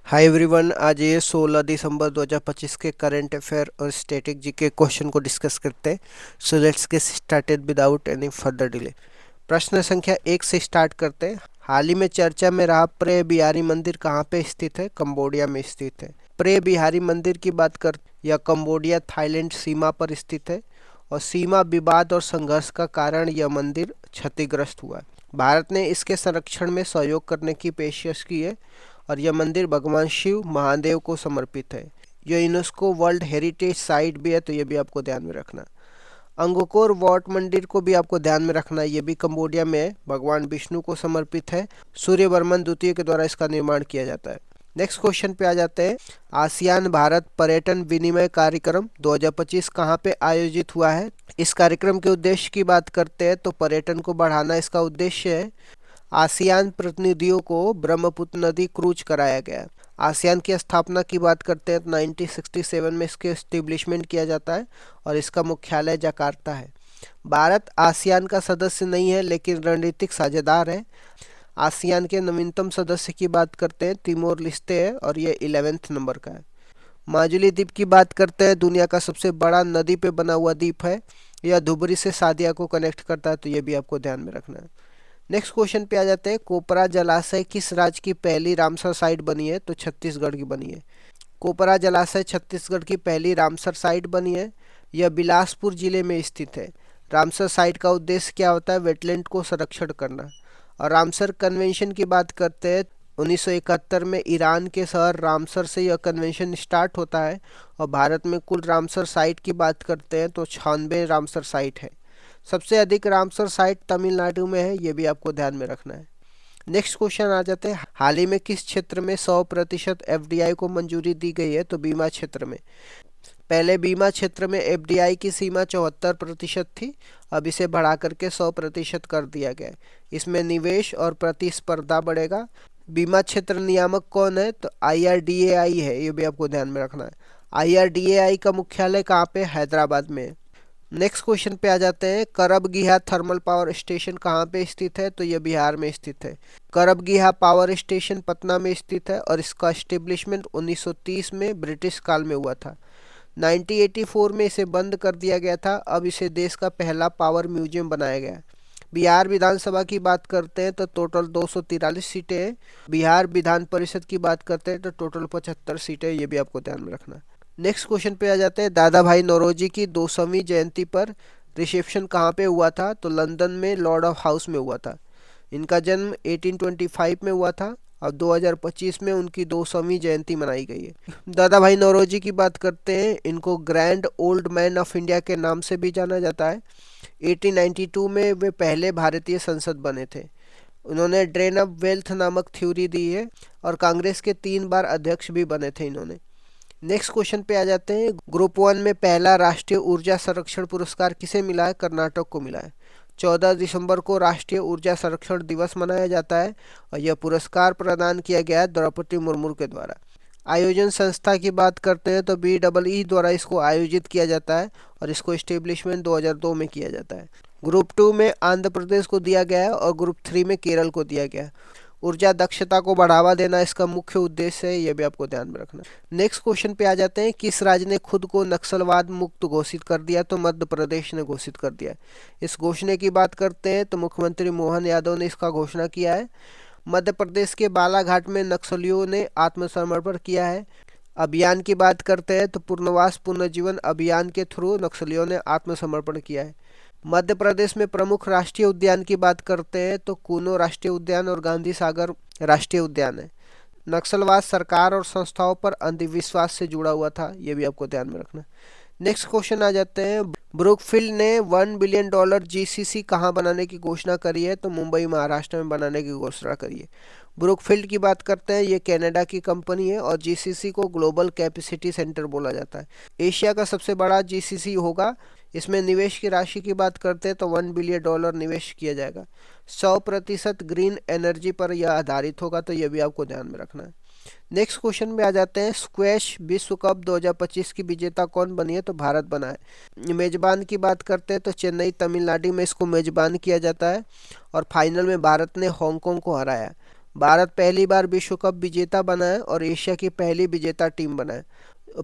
Hi everyone, आज ये 16 दिसंबर 2025 के करंट अफेयर और स्टैटिक जी के क्वेश्चन को डिस्कस करते हैं। So let's get started without any further delay. प्रश्न संख्या 1 से स्टार्ट करते हैं। हाल ही में चर्चा में रहा प्रे बिहारी मंदिर कहाँ पे स्थित है? कंबोडिया में स्थित है। प्रे बिहारी मंदिर की बात कर, यह कंबोडिया थाईलैंड सीमा पर स्थित है और सीमा विवाद और संघर्ष का कारण यह मंदिर क्षतिग्रस्त हुआ। भारत ने इसके संरक्षण में सहयोग करने की पेशकश की है और यह मंदिर भगवान शिव महादेव को समर्पित है। यह यूनेस्को वर्ल्ड हेरिटेज साइट भी है, तो ये भी आपको ध्यान में रखना। अंगकोर वाट मंदिर को भी आपको ध्यान में रखना है, ये भी कंबोडिया में है, भगवान विष्णु को समर्पित है। सूर्यवर्मन द्वितीय के द्वारा इसका निर्माण किया जाता है। नेक्स्ट क्वेश्चन पे आ जाते हैं। आसियान भारत पर्यटन विनिमय कार्यक्रम 2025 कहाँ पे आयोजित हुआ है? इस कार्यक्रम के उद्देश्य की बात करते हैं तो पर्यटन को बढ़ाना इसका उद्देश्य है। आसियान प्रतिनिधियों को ब्रह्मपुत्र नदी क्रूज कराया गया। आसियान की स्थापना की बात करते हैं तो 1967 में इसके एस्टेब्लिशमेंट किया जाता है और इसका मुख्यालय जकार्ता है। भारत आसियान का सदस्य नहीं है लेकिन रणनीतिक साझेदार है। आसियान के नवीनतम सदस्य की बात करते हैं तिमोर लिस्ते है और ये 11वें नंबर का है। माजुली द्वीप की बात करते हैं, दुनिया का सबसे बड़ा नदी पे बना हुआ द्वीप है। यह धुबरी से सादिया को कनेक्ट करता है, तो ये भी आपको ध्यान में रखना है। नेक्स्ट क्वेश्चन पे आ जाते हैं। कोपरा जलाशय किस राज्य की पहली रामसर साइट बनी है? तो छत्तीसगढ़ की बनी है। कोपरा जलाशय छत्तीसगढ़ की पहली रामसर साइट बनी है। यह बिलासपुर जिले में स्थित है। रामसर साइट का उद्देश्य क्या होता है? वेटलैंड को संरक्षण करना। और रामसर कन्वेंशन की बात करते हैं 1971 में ईरान के शहर रामसर से यह कन्वेंशन स्टार्ट होता है और भारत में कुल रामसर साइट की बात करते हैं तो 96 रामसर साइट है। सबसे अधिक रामसर साइट तमिलनाडु में है, ये भी आपको ध्यान में रखना है। नेक्स्ट क्वेश्चन आ जाते हैं। हाल ही में किस क्षेत्र में 100% एफडीआई को मंजूरी दी गई है? तो बीमा क्षेत्र में। पहले बीमा क्षेत्र में एफडीआई की सीमा 74% थी, अब इसे बढ़ा करके 100% कर दिया गया है। इसमें निवेश और प्रतिस्पर्धा बढ़ेगा। बीमा क्षेत्र नियामक कौन है? तो आईआरडीएआई है, ये भी आपको ध्यान में रखना है। आईआरडीएआई का मुख्यालय कहाँ पे? हैदराबाद में है। नेक्स्ट क्वेश्चन पे आ जाते हैं। करबगीहा थर्मल पावर स्टेशन कहाँ पे स्थित है? तो ये बिहार में स्थित है। करबगीहा पावर स्टेशन पटना में स्थित है और इसका एस्टेब्लिशमेंट 1930 में ब्रिटिश काल में हुआ था। 1984 में इसे बंद कर दिया गया था, अब इसे देश का पहला पावर म्यूजियम बनाया गया है। बिहार विधानसभा की बात करते हैं तो टोटल 243 सीटें हैं। बिहार विधान परिषद की बात करते हैं तो टोटल 75 सीटें, ये भी आपको ध्यान में रखना। नेक्स्ट क्वेश्चन पे आ जाते हैं। दादा भाई नौरोजी की 200वीं जयंती पर रिसेप्शन कहाँ पे हुआ था? तो लंदन में लॉर्ड ऑफ हाउस में हुआ था। इनका जन्म 1825 में हुआ था और 2025 में उनकी 200वीं जयंती मनाई गई है। दादा भाई नौरोजी की बात करते हैं, इनको grand old man of India के नाम से भी जाना जाता है। 1892 में वे पहले भारतीय संसद बने थे। उन्होंने ड्रेन ऑफ वेल्थ नामक थ्योरी दी है और कांग्रेस के 3 बार अध्यक्ष भी बने थे इन्होंने। नेक्स्ट क्वेश्चन पे आ जाते हैं। ग्रुप 1 में पहला राष्ट्रीय ऊर्जा संरक्षण पुरस्कार किसे मिला है? कर्नाटक को मिला है। 14 दिसंबर को राष्ट्रीय ऊर्जा संरक्षण दिवस मनाया जाता है और यह पुरस्कार प्रदान किया गया है द्रौपदी मुर्मू के द्वारा। आयोजन संस्था की बात करते हैं तो BEE द्वारा इसको आयोजित किया जाता है और इसको इस्टेब्लिशमेंट 2002 में किया जाता है। ग्रुप 2 में आंध्र प्रदेश को दिया गया है और ग्रुप 3 में केरल को दिया गया है। ऊर्जा दक्षता को बढ़ावा देना इसका मुख्य उद्देश्य है, यह भी आपको ध्यान में रखना। नेक्स्ट क्वेश्चन पे आ जाते हैं। किस राज्य ने खुद को नक्सलवाद मुक्त घोषित कर दिया? तो मध्य प्रदेश ने घोषित कर दिया। इस घोषणा की बात करते हैं तो मुख्यमंत्री मोहन यादव ने इसका घोषणा किया है। मध्य प्रदेश के बालाघाट में नक्सलियों ने आत्मसमर्पण किया है। अभियान की बात करते हैं तो पुनर्वास पुनर्जीवन अभियान के थ्रू नक्सलियों ने आत्मसमर्पण किया है। मध्य प्रदेश में प्रमुख राष्ट्रीय उद्यान की बात करते हैं तो कूनो राष्ट्रीय उद्यान और गांधी सागर राष्ट्रीय उद्यान है। नक्सलवाद सरकार और संस्थाओं पर अंधविश्वास से जुड़ा हुआ था, ये भी आपको ध्यान में रखना। नेक्स्ट क्वेश्चन आ जाते हैं। ब्रुकफील्ड ने $1 बिलियन जीसीसी कहाँ बनाने की घोषणा करी है? तो मुंबई महाराष्ट्र में बनाने की घोषणा करी है। ब्रुकफील्ड की बात करते हैं, ये कनाडा की कंपनी है और जीसीसी को ग्लोबल कैपेसिटी सेंटर बोला जाता है। एशिया का सबसे बड़ा जीसीसी होगा। इसमें निवेश की राशि की बात करते हैं तो $1 बिलियन निवेश किया जाएगा। 100% ग्रीन एनर्जी पर यह आधारित होगा, तो यह भी आपको ध्यान में रखना है। नेक्स्ट क्वेश्चन में आ जाते हैं। स्क्वैश विश्व कप 2025 की विजेता कौन बनी है? तो भारत बना है। मेजबान की बात करते हैं तो चेन्नई तमिलनाडु में इसको मेजबान किया जाता है और फाइनल में भारत ने हांगकांग को हराया। भारत पहली बार विश्व कप विजेता बना है और एशिया की पहली विजेता टीम बना है।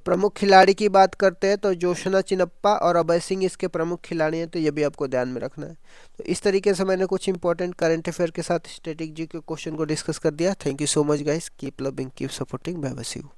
प्रमुख खिलाड़ी की बात करते हैं तो जोशना चिनप्पा और अभय सिंह इसके प्रमुख खिलाड़ी हैं, तो ये भी आपको ध्यान में रखना है। तो इस तरीके से मैंने कुछ इंपॉर्टेंट करंट अफेयर के साथ स्टैटिक जी के क्वेश्चन को डिस्कस कर दिया। Thank you so much guys, keep loving, keep supporting, bye bye, see you.